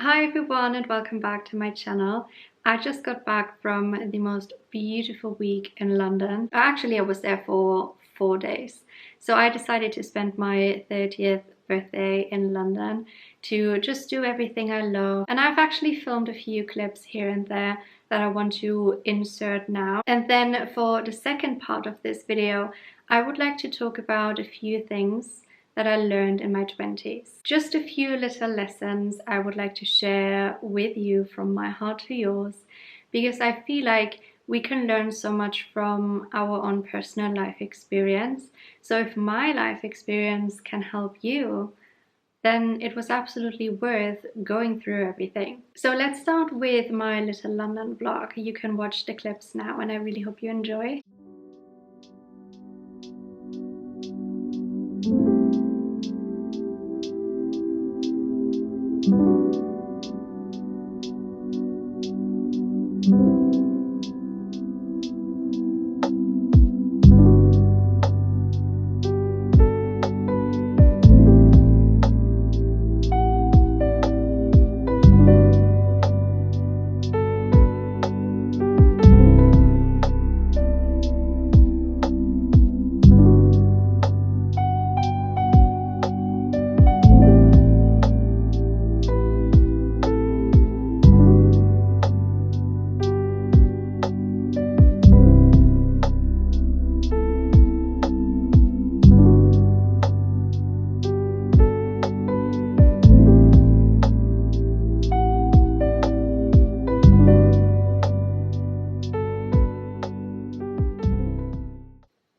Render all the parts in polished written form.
Hi everyone and welcome back to my channel. I just got back from the most beautiful week in London. Actually, I was there for 4 days. So I decided to spend my 30th birthday in London to just do everything I love. And I've actually filmed a few clips here and there that I want to insert now. And then for the second part of this video, I would like to talk about a few things that I learned in my 20s. Just a few little lessons I would like to share with you from my heart to yours, because I feel like we can learn so much from our own personal life experience. So if my life experience can help you, then it was absolutely worth going through everything. So let's start with my little London vlog. You can watch the clips now and I really hope you enjoy.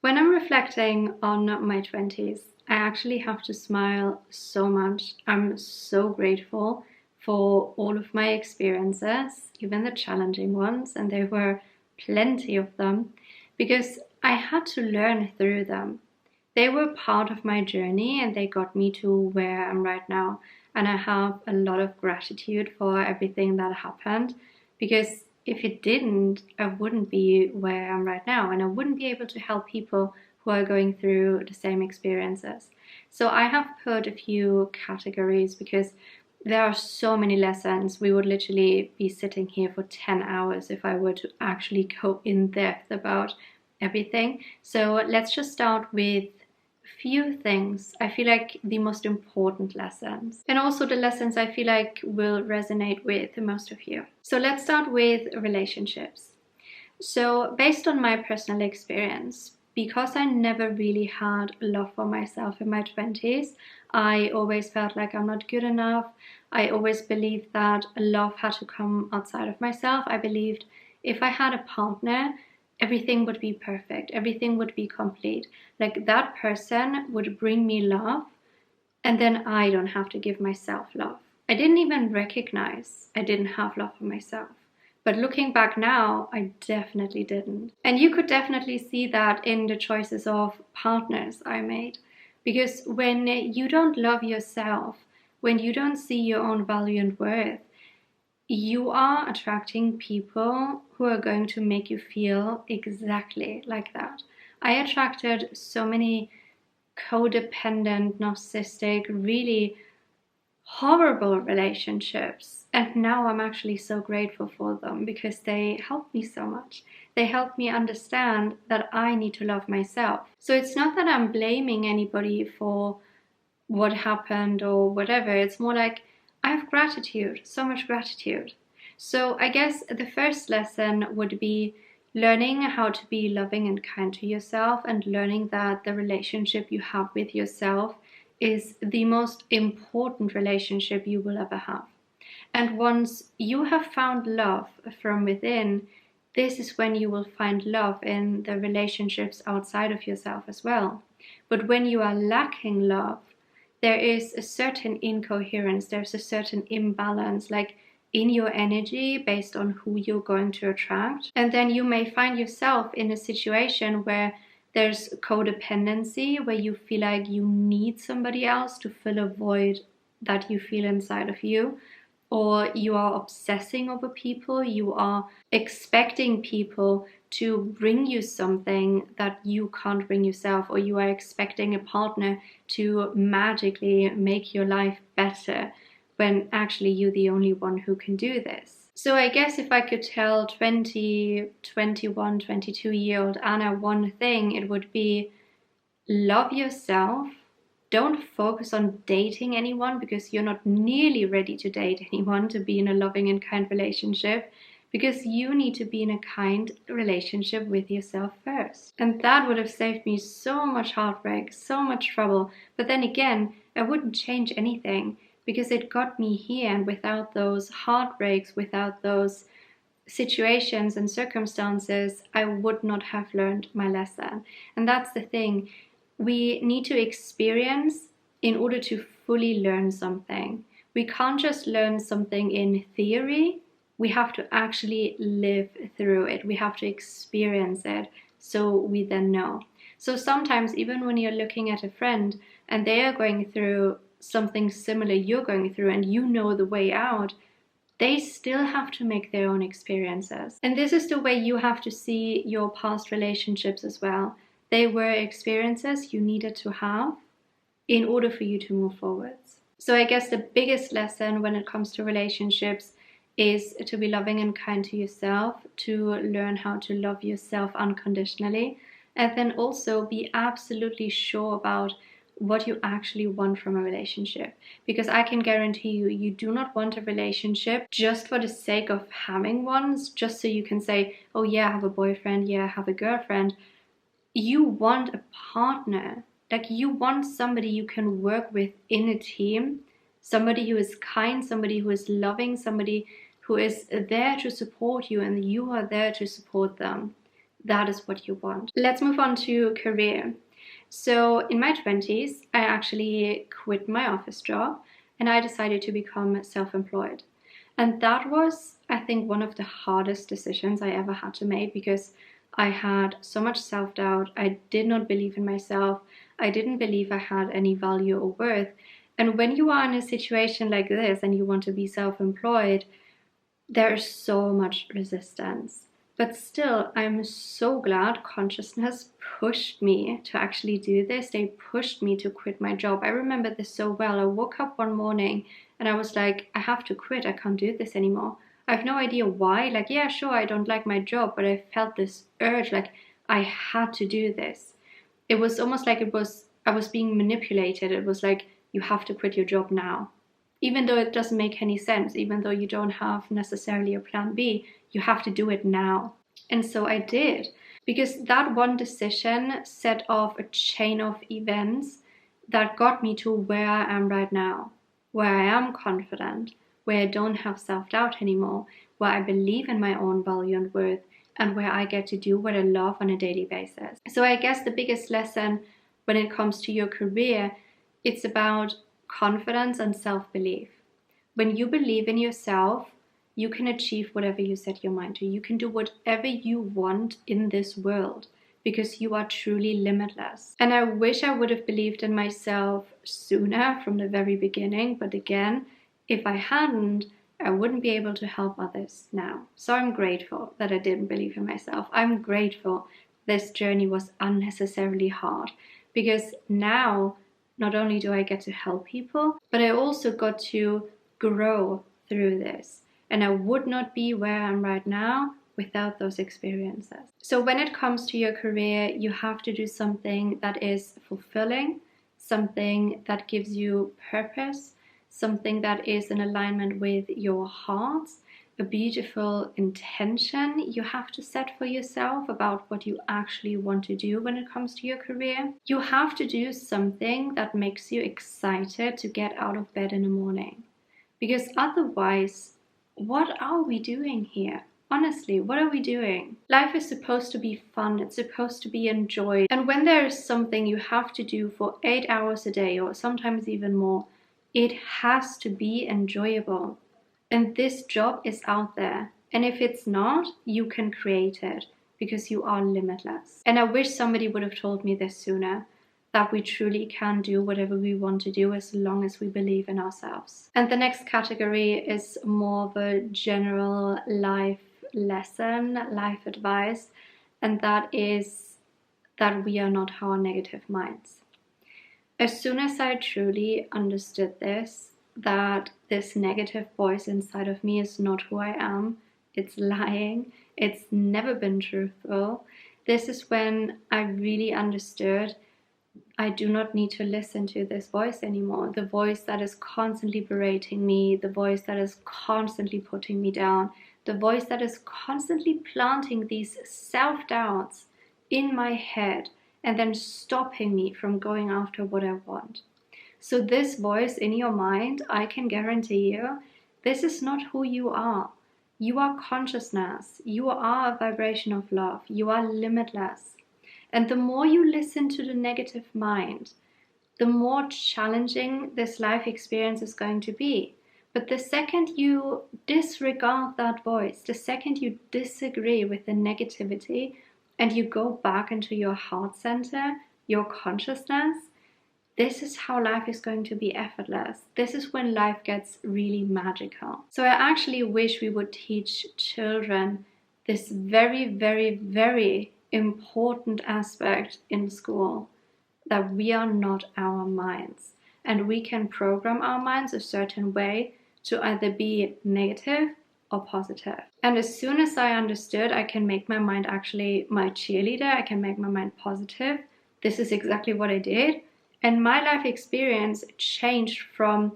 When I'm reflecting on my 20s, I actually have to smile so much. I'm so grateful for all of my experiences, even the challenging ones, and there were plenty of them, because I had to learn through them. They were part of my journey and they got me to where I am right now. And I have a lot of gratitude for everything that happened, because if it didn't, I wouldn't be where I am right now and I wouldn't be able to help people who are going through the same experiences. So I have put a few categories because there are so many lessons. We would literally be sitting here for 10 hours if I were to actually go in depth about everything. So let's just start with few things I feel like the most important lessons, and also the lessons I feel like will resonate with most of you. So let's start with relationships. So based on my personal experience, because I never really had love for myself in my 20s, I always felt like I'm not good enough. I always believed that love had to come outside of myself. I believed if I had a partner, everything would be perfect, everything would be complete. Like that person would bring me love, and then I don't have to give myself love. I didn't even recognize I didn't have love for myself. But looking back now, I definitely didn't. And you could definitely see that in the choices of partners I made. Because when you don't love yourself, when you don't see your own value and worth, you are attracting people who are going to make you feel exactly like that. I attracted so many codependent, narcissistic, really horrible relationships. And now I'm actually so grateful for them because they helped me so much. They helped me understand that I need to love myself. So it's not that I'm blaming anybody for what happened or whatever. It's more like I have gratitude, so much gratitude. So I guess the first lesson would be learning how to be loving and kind to yourself, and learning that the relationship you have with yourself is the most important relationship you will ever have. And once you have found love from within, this is when you will find love in the relationships outside of yourself as well. But when you are lacking love, there is a certain incoherence, there's a certain imbalance, like in your energy based on who you're going to attract. And then you may find yourself in a situation where there's codependency, where you feel like you need somebody else to fill a void that you feel inside of you. Or you are obsessing over people, you are expecting people to bring you something that you can't bring yourself, or you are expecting a partner to magically make your life better when actually you're the only one who can do this. So I guess if I could tell 20, 21, 22-year-old Anna one thing, it would be love yourself. Don't focus on dating anyone because you're not nearly ready to date anyone to be in a loving and kind relationship, because you need to be in a kind relationship with yourself first. And that would have saved me so much heartbreak, so much trouble. But then again, I wouldn't change anything because it got me here, and without those heartbreaks, without those situations and circumstances, I would not have learned my lesson. And that's the thing. We need to experience in order to fully learn something. We can't just learn something in theory. We have to actually live through it. We have to experience it so we then know. So sometimes even when you're looking at a friend and they are going through something similar you're going through and you know the way out, they still have to make their own experiences. And this is the way you have to see your past relationships as well. They were experiences you needed to have in order for you to move forwards. So I guess the biggest lesson when it comes to relationships is to be loving and kind to yourself, to learn how to love yourself unconditionally, and then also be absolutely sure about what you actually want from a relationship. Because I can guarantee you, you do not want a relationship just for the sake of having one, just so you can say, oh yeah, I have a boyfriend, yeah, I have a girlfriend. You want a partner. Like, you want somebody you can work with in a team, somebody who is kind, somebody who is loving, somebody who is there to support you and you are there to support them. That is what you want. Let's move on to career. So in my 20s, I actually quit my office job and I decided to become self-employed. And that was, I think, one of the hardest decisions I ever had to make, because I had so much self-doubt. I did not believe in myself. I didn't believe I had any value or worth. And when you are in a situation like this and you want to be self-employed, there's so much resistance. But still, I'm so glad consciousness pushed me to actually do this. They pushed me to quit my job. I remember this so well. I woke up one morning and I was like, I have to quit. I can't do this anymore. I have no idea why. Like, yeah, sure, I don't like my job, but I felt this urge, like I had to do this. It was almost like I was being manipulated. It was like, you have to quit your job now. Even though it doesn't make any sense, even though you don't have necessarily a plan B, you have to do it now. And so I did, because that one decision set off a chain of events that got me to where I am right now, where I am confident, where I don't have self-doubt anymore, where I believe in my own value and worth, and where I get to do what I love on a daily basis. So I guess the biggest lesson when it comes to your career, it's about confidence and self-belief. When you believe in yourself, you can achieve whatever you set your mind to. You can do whatever you want in this world because you are truly limitless. And I wish I would have believed in myself sooner from the very beginning. But again, if I hadn't, I wouldn't be able to help others now. So I'm grateful that I didn't believe in myself. I'm grateful this journey was unnecessarily hard, because now not only do I get to help people, but I also got to grow through this. And I would not be where I am right now without those experiences. So when it comes to your career, you have to do something that is fulfilling, something that gives you purpose, something that is in alignment with your heart, a beautiful intention you have to set for yourself about what you actually want to do when it comes to your career. You have to do something that makes you excited to get out of bed in the morning. Because otherwise, what are we doing here? Honestly, what are we doing? Life is supposed to be fun. It's supposed to be enjoyed. And when there is something you have to do for 8 hours a day, or sometimes even more, it has to be enjoyable. And this job is out there. And if it's not, you can create it, because you are limitless. And I wish somebody would have told me this sooner, that we truly can do whatever we want to do as long as we believe in ourselves. And the next category is more of a general life lesson, life advice, and that is that we are not our negative minds. As soon as I truly understood this, that this negative voice inside of me is not who I am. It's lying. It's never been truthful. This is when I really understood I do not need to listen to this voice anymore. The voice that is constantly berating me, the voice that is constantly putting me down, the voice that is constantly planting these self-doubts in my head and then stopping me from going after what I want. So this voice in your mind, I can guarantee you, this is not who you are. You are consciousness. You are a vibration of love. You are limitless. And the more you listen to the negative mind, the more challenging this life experience is going to be. But the second you disregard that voice, the second you disagree with the negativity and you go back into your heart center, your consciousness, this is how life is going to be effortless. This is when life gets really magical. So I actually wish we would teach children this very, very, very important aspect in school, that we are not our minds. And we can program our minds a certain way to either be negative or positive. And as soon as I understood I can make my mind actually my cheerleader, I can make my mind positive, this is exactly what I did. And my life experience changed from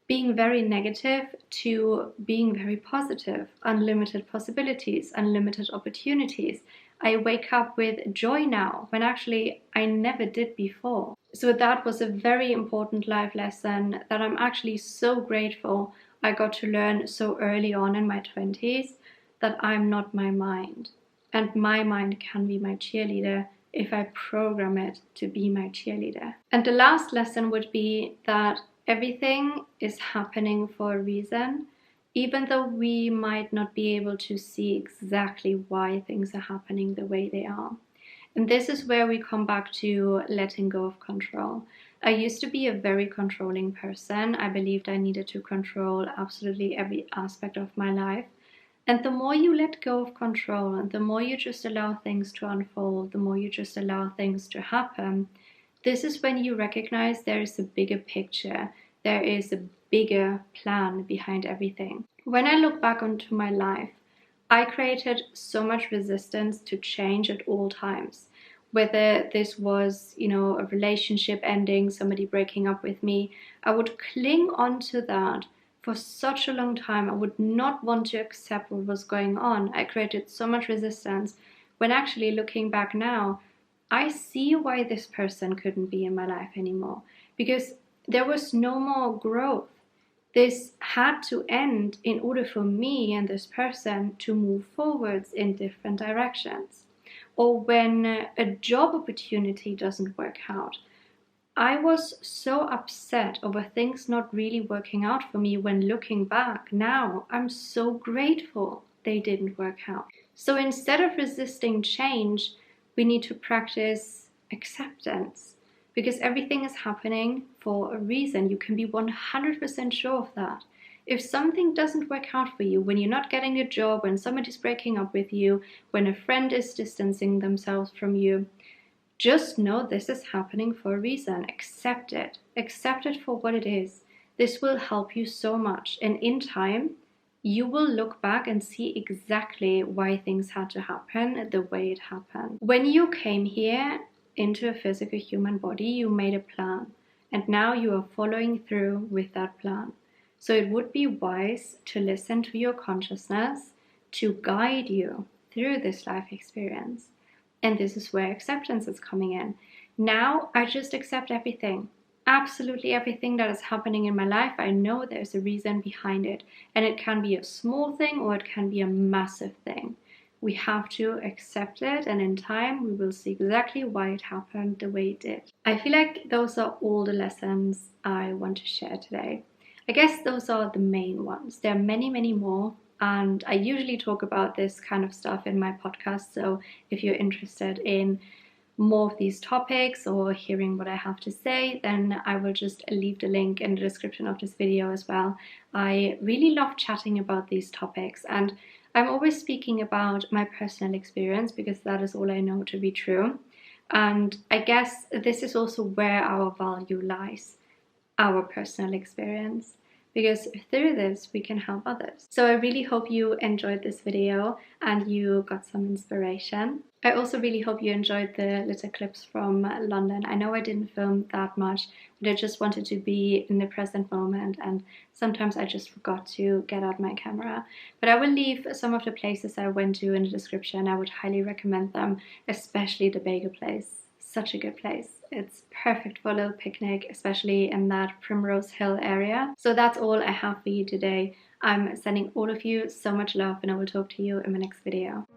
being very negative to being very positive. Unlimited possibilities, unlimited opportunities. I wake up with joy now when actually I never did before. So that was a very important life lesson that I'm actually so grateful I got to learn so early on in my 20s, that I'm not my mind. And my mind can be my cheerleader if I program it to be my cheerleader. And the last lesson would be that everything is happening for a reason, even though we might not be able to see exactly why things are happening the way they are. And this is where we come back to letting go of control. I used to be a very controlling person. I believed I needed to control absolutely every aspect of my life. And the more you let go of control and the more you just allow things to unfold, the more you just allow things to happen, this is when you recognize there is a bigger picture. There is a bigger plan behind everything. When I look back onto my life, I created so much resistance to change at all times. Whether this was, a relationship ending, somebody breaking up with me, I would cling on to that for such a long time. I would not want to accept what was going on. I created so much resistance when actually looking back now, I see why this person couldn't be in my life anymore, because there was no more growth. This had to end in order for me and this person to move forwards in different directions. Or when a job opportunity doesn't work out, I was so upset over things not really working out for me. When looking back now, I'm so grateful they didn't work out. So instead of resisting change, we need to practice acceptance, because everything is happening for a reason. You can be 100% sure of that. If something doesn't work out for you, when you're not getting a job, when somebody's breaking up with you, when a friend is distancing themselves from you, just know this is happening for a reason. Accept it. Accept it for what it is. This will help you so much. And in time, you will look back and see exactly why things had to happen the way it happened. When you came here into a physical human body, you made a plan. And now you are following through with that plan. So it would be wise to listen to your consciousness to guide you through this life experience. And this is where acceptance is coming in. Now I just accept everything. Absolutely everything that is happening in my life. I know there's a reason behind it. And it can be a small thing or it can be a massive thing. We have to accept it, and in time we will see exactly why it happened the way it did. I feel like those are all the lessons I want to share today. I guess those are the main ones. There are many, many more. And I usually talk about this kind of stuff in my podcast. So if you're interested in more of these topics or hearing what I have to say, then I will just leave the link in the description of this video as well. I really love chatting about these topics, and I'm always speaking about my personal experience because that is all I know to be true. And I guess this is also where our value lies, our personal experience. because through this we can help others. So I really hope you enjoyed this video and you got some inspiration. I also really hope you enjoyed the little clips from London. I know I didn't film that much, but I just wanted to be in the present moment, and sometimes I just forgot to get out my camera. But I will leave some of the places I went to in the description. I would highly recommend them, especially the bagel place. Such a good place. It's perfect for a little picnic, especially in that Primrose Hill area. So that's all I have for you today. I'm sending all of you so much love, and I will talk to you in my next video.